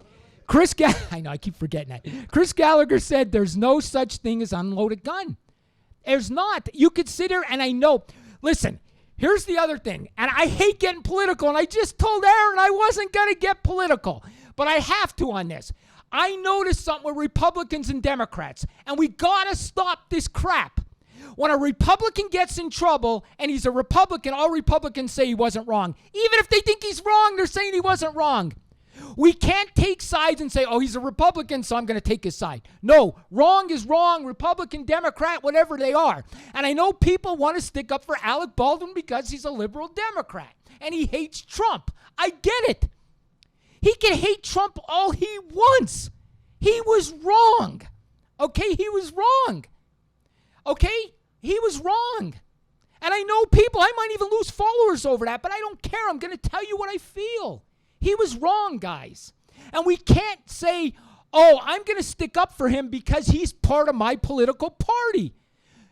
I know, I keep forgetting that. Chris Gallagher said there's no such thing as unloaded gun. There's not. You could sit here and I know. Listen, here's the other thing. And I hate getting political. And I just told Aaron I wasn't going to get political. But I have to on this. I noticed something with Republicans and Democrats. And we got to stop this crap. When a Republican gets in trouble and he's a Republican, all Republicans say he wasn't wrong. Even if they think he's wrong, they're saying he wasn't wrong. We can't take sides and say, oh, he's a Republican, so I'm going to take his side. No, wrong is wrong, Republican, Democrat, whatever they are. And I know people want to stick up for Alec Baldwin because he's a liberal Democrat and he hates Trump. I get it. He can hate Trump all he wants. He was wrong. Okay, he was wrong. Okay? He was wrong. And I know people, I might even lose followers over that, but I don't care. I'm going to tell you what I feel. He was wrong, guys. And we can't say, oh, I'm going to stick up for him because he's part of my political party.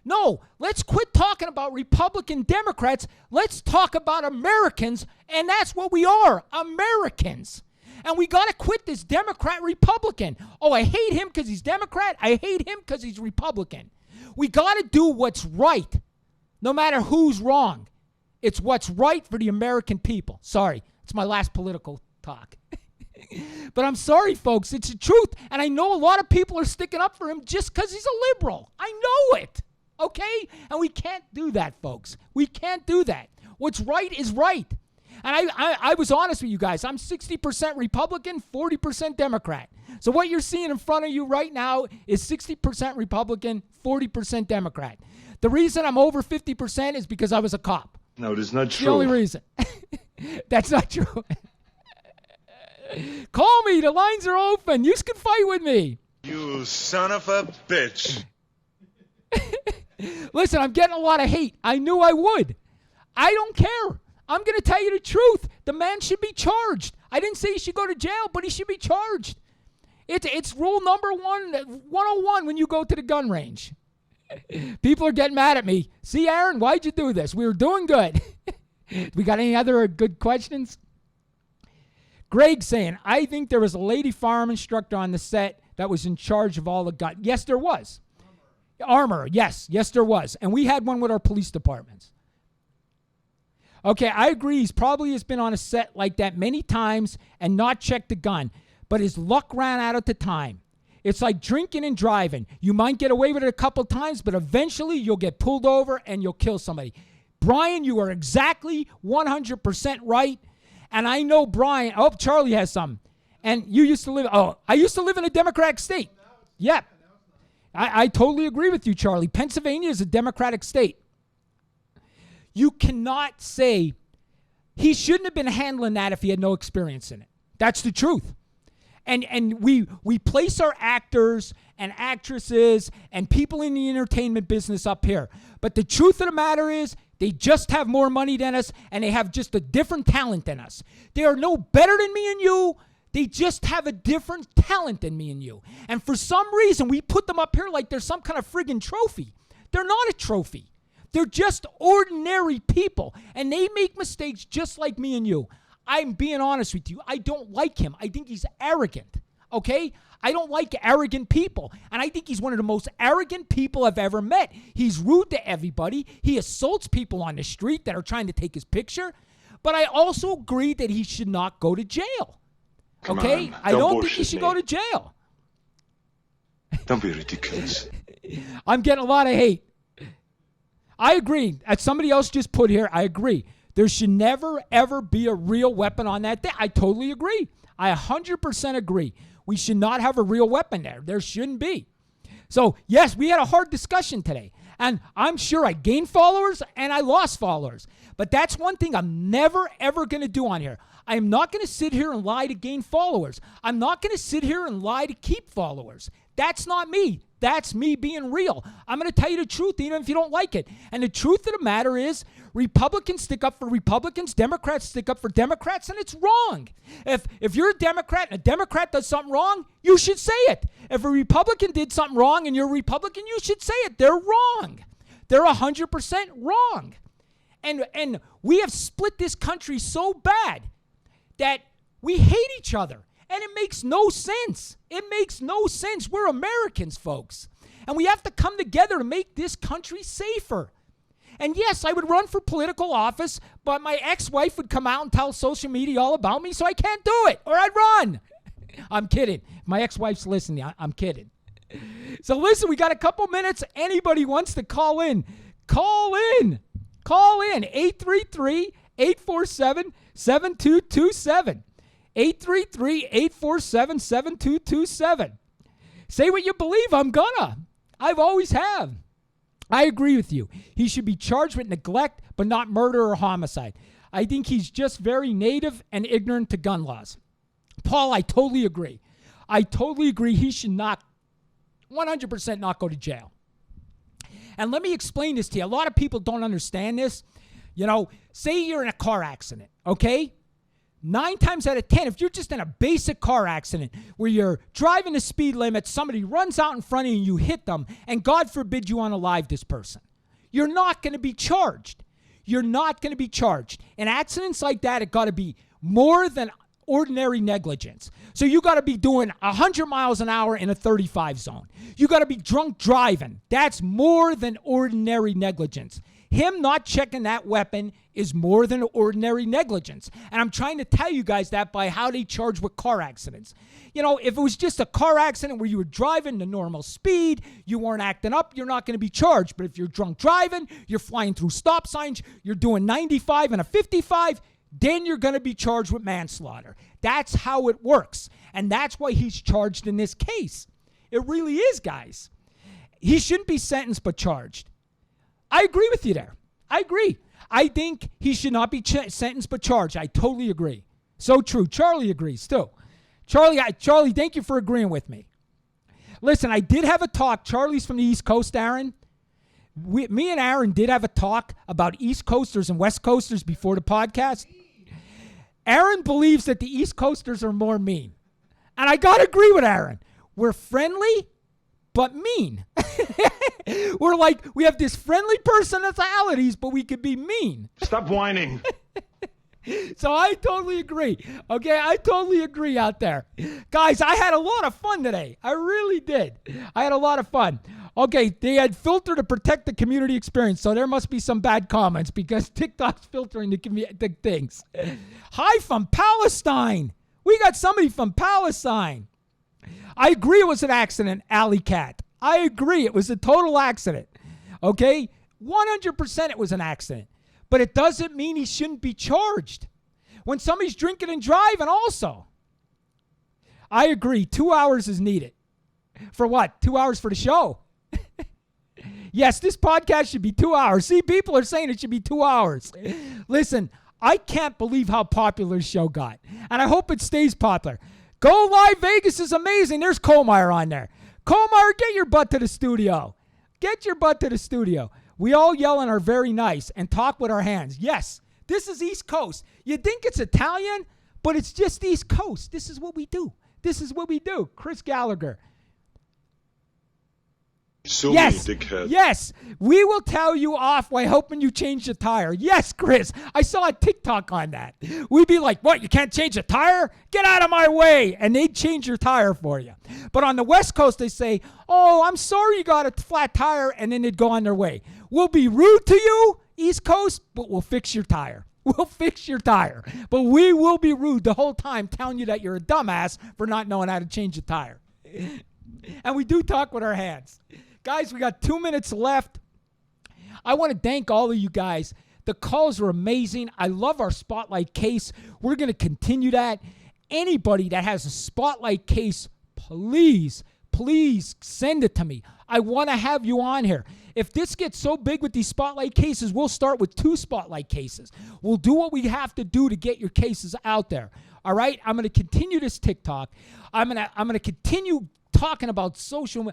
No, let's quit talking about Republican Democrats. Let's talk about Americans, and that's what we are, Americans. And we got to quit this Democrat-Republican. Oh, I hate him because he's Democrat. I hate him because he's Republican. We got to do what's right, no matter who's wrong. It's what's right for the American people. Sorry, it's my last political talk. But I'm sorry, folks. It's the truth. And I know a lot of people are sticking up for him just because he's a liberal. I know it. Okay? And we can't do that, folks. We can't do that. What's right is right. And I was honest with you guys. I'm 60% Republican, 40% Democrat. So what you're seeing in front of you right now is 60% Republican, 40% Democrat. The reason I'm over 50% is because I was a cop. No, it is not true. The only reason. That's not true. Call me. The lines are open. You can fight with me. You son of a bitch. Listen, I'm getting a lot of hate. I knew I would. I don't care. I'm going to tell you the truth. The man should be charged. I didn't say he should go to jail, but he should be charged. It's rule number 101 when you go to the gun range. People are getting mad at me. See, Aaron, why'd you do this? We were doing good. We got any other good questions? Greg saying, I think there was a lady firearm instructor on the set that was in charge of all the guns. Yes, there was. Armor, yes, there was. And we had one with our police departments. Okay, I agree. He's probably has been on a set like that many times and not checked the gun. But his luck ran out at the time. It's like drinking and driving. You might get away with it a couple times, but eventually you'll get pulled over and you'll kill somebody. Brian, you are exactly 100% right. And I know Brian. Oh, Charlie has some. And you used to live. Oh, I used to live in a Democratic state. Yep. I totally agree with you, Charlie. Pennsylvania is a Democratic state. You cannot say he shouldn't have been handling that if he had no experience in it. That's the truth. And we place our actors and actresses and people in the entertainment business up here. But the truth of the matter is they just have more money than us and they have just a different talent than us. They are no better than me and you. They just have a different talent than me and you. And for some reason, we put them up here like they're some kind of friggin' trophy. They're not a trophy. They're just ordinary people. And they make mistakes just like me and you. I'm being honest with you. I don't like him. I think he's arrogant. Okay? I don't like arrogant people. And I think he's one of the most arrogant people I've ever met. He's rude to everybody. He assaults people on the street that are trying to take his picture. But I also agree that he should not go to jail. Okay? I don't think he should go to jail. Don't be ridiculous. I'm getting a lot of hate. I agree. As somebody else just put here, I agree. There should never, ever be a real weapon on that thing. I totally agree. I 100% agree. We should not have a real weapon there. There shouldn't be. So, yes, we had a hard discussion today. And I'm sure I gained followers and I lost followers. But that's one thing I'm never, ever going to do on here. I am not going to sit here and lie to gain followers. I'm not going to sit here and lie to keep followers. That's not me. That's me being real. I'm going to tell you the truth even if you don't like it. And the truth of the matter is Republicans stick up for Republicans, Democrats stick up for Democrats, and it's wrong. If you're a Democrat and a Democrat does something wrong, you should say it. If a Republican did something wrong and you're a Republican, you should say it. They're wrong. They're 100% wrong. And we have split this country so bad that we hate each other. And it makes no sense. It makes no sense. We're Americans, folks. And we have to come together to make this country safer. And yes, I would run for political office, but my ex-wife would come out and tell social media all about me, so I can't do it, or I'd run. I'm kidding. My ex-wife's listening. I'm kidding. So listen, we got a couple minutes. Anybody wants to call in, call in. Call in. 833-847-7227. 833-847-7227. Say what you believe. I'm gonna. I've always have. I agree with you. He should be charged with neglect, but not murder or homicide. I think he's just very native and ignorant to gun laws. Paul, I totally agree. I totally agree. He should not, 100% not go to jail. And let me explain this to you. A lot of people don't understand this. You know, say you're in a car accident, okay? 9 times out of 10, if you're just in a basic car accident where you're driving the speed limit, somebody runs out in front of you and you hit them, and God forbid you unalive this person, you're not going to be charged. You're not going to be charged. In accidents like that, it got to be more than ordinary negligence. So you got to be doing 100 miles an hour in a 35 zone. You got to be drunk driving. That's more than ordinary negligence. Him not checking that weapon is more than ordinary negligence. And I'm trying to tell you guys that by how they charge with car accidents. You know, if it was just a car accident where you were driving the normal speed, you weren't acting up, you're not going to be charged. But if you're drunk driving, you're flying through stop signs, you're doing 95 and a 55, then you're going to be charged with manslaughter. That's how it works. And that's why he's charged in this case. It really is, guys. He shouldn't be sentenced but charged. I agree with you there. I agree. I think he should not be sentenced but charged. I totally agree. So true. Charlie agrees too. Charlie, thank you for agreeing with me. Listen, I did have a talk. Charlie's from the East Coast, Aaron. Me and Aaron did have a talk about East Coasters and West Coasters before the podcast. Aaron believes that the East Coasters are more mean. And I got to agree with Aaron. We're friendly, but mean. We're like, we have this friendly personalities, but we could be mean. Stop whining. So I totally agree. Okay, I totally agree out there. Guys, I had a lot of fun today. I really did. I had a lot of fun. Okay, they had filter to protect the community experience, so there must be some bad comments because TikTok's filtering the things. Hi from Palestine. We got somebody from Palestine. I agree it was an accident, Alley Cat. I agree it was a total accident. Okay? 100% it was an accident. But it doesn't mean he shouldn't be charged. When somebody's drinking and driving also. I agree. 2 hours is needed. For what? 2 hours for the show? Yes, this podcast should be 2 hours. See, people are saying it should be 2 hours. Listen, I can't believe how popular the show got. And I hope it stays popular. Go Live Vegas is amazing. There's Colmeyer on there. Colmeyer, get your butt to the studio. Get your butt to the studio. We all yell and are very nice and talk with our hands. Yes, this is East Coast. You think it's Italian, but it's just East Coast. This is what we do. This is what we do. Chris Gallagher. So yes, many dickheads. yes, we will tell you off while hoping you change the tire. Yes, Chris, I saw a TikTok on that. We'd be like, what, you can't change a tire? Get out of my way. And they'd change your tire for you. But on the West Coast, they say, oh, I'm sorry you got a flat tire, and then they'd go on their way. We'll be rude to you, East Coast, but we'll fix your tire. We'll fix your tire. But we will be rude the whole time telling you that you're a dumbass for not knowing how to change a tire. And we do talk with our hands. Guys, we got 2 minutes left. I want to thank all of you guys. The calls are amazing. I love our Spotlight case. We're going to continue that. Anybody that has a Spotlight case, please send it to me. I want to have you on here. If this gets so big with these Spotlight cases, we'll start with 2 Spotlight cases. We'll do what we have to do to get your cases out there. All right? I'm going to continue this TikTok. I'm going to continue talking about social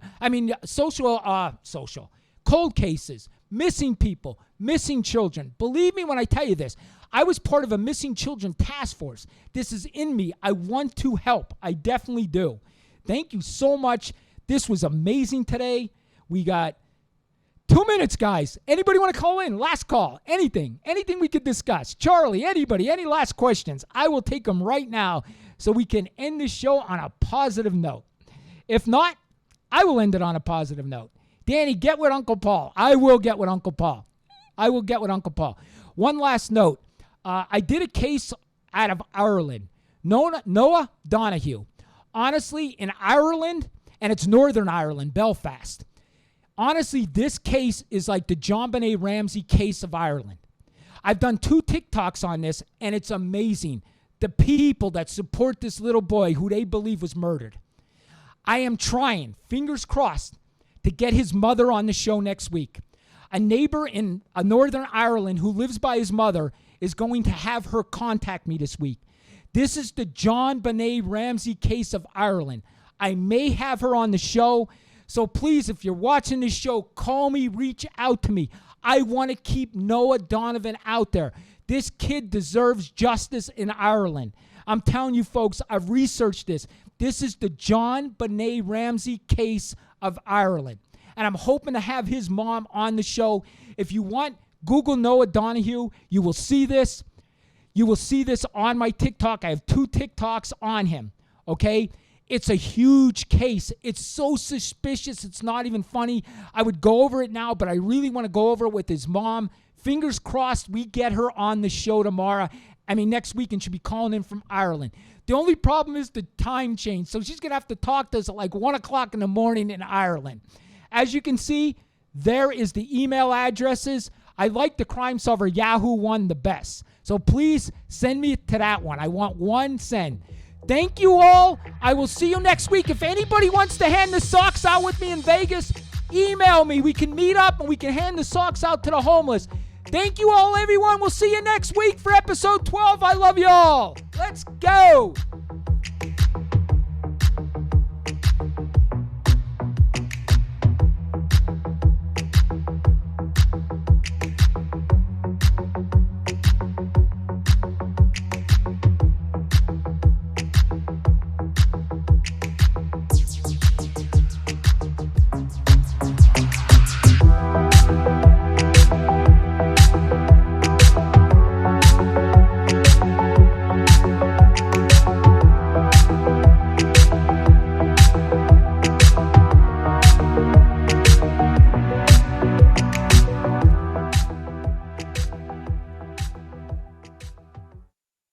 cold cases, missing people, missing children. Believe me when I tell you this. I was part of a missing children task force. This is in me. I want to help. I definitely do. Thank you so much. This was amazing today. We got 2 minutes, guys. Anybody want to call in? Last call. Anything we could discuss. Charlie, anybody, any last questions? I will take them right now so we can end this show on a positive note. If not, I will end it on a positive note. Danny, get with Uncle Paul. I will get with Uncle Paul. One last note. I did a case out of Ireland. Noah Donahue. Honestly, in Ireland, and it's Northern Ireland, Belfast. Honestly, this case is like the John Benet Ramsey case of Ireland. I've done 2 TikToks on this, and it's amazing. The people that support this little boy who they believe was murdered. I am trying, fingers crossed, to get his mother on the show next week. A neighbor in Northern Ireland who lives by his mother is going to have her contact me this week. This is the John Benet Ramsey case of Ireland. I may have her on the show. So please, if you're watching this show, call me, reach out to me. I want to keep Noah Donovan out there. This kid deserves justice in Ireland. I'm telling you, folks, I've researched this. This is the John Benet Ramsey case of Ireland. And I'm hoping to have his mom on the show. If you want, Google Noah Donahue. You will see this. You will see this on my TikTok. I have 2 TikToks on him, okay? It's a huge case. It's so suspicious. It's not even funny. I would go over it now, but I really want to go over it with his mom. Fingers crossed we get her on the show tomorrow. Next week, and she'll be calling in from Ireland. The only problem is the time change. So she's going to have to talk to us at like 1 o'clock in the morning in Ireland. As you can see, there is the email addresses. I like the Crime Solver Yahoo one the best. So please send me to that one. I want one send. Thank you all. I will see you next week. If anybody wants to hand the socks out with me in Vegas, email me. We can meet up and we can hand the socks out to the homeless. Thank you all, everyone. We'll see you next week for episode 12. I love you all. Let's go.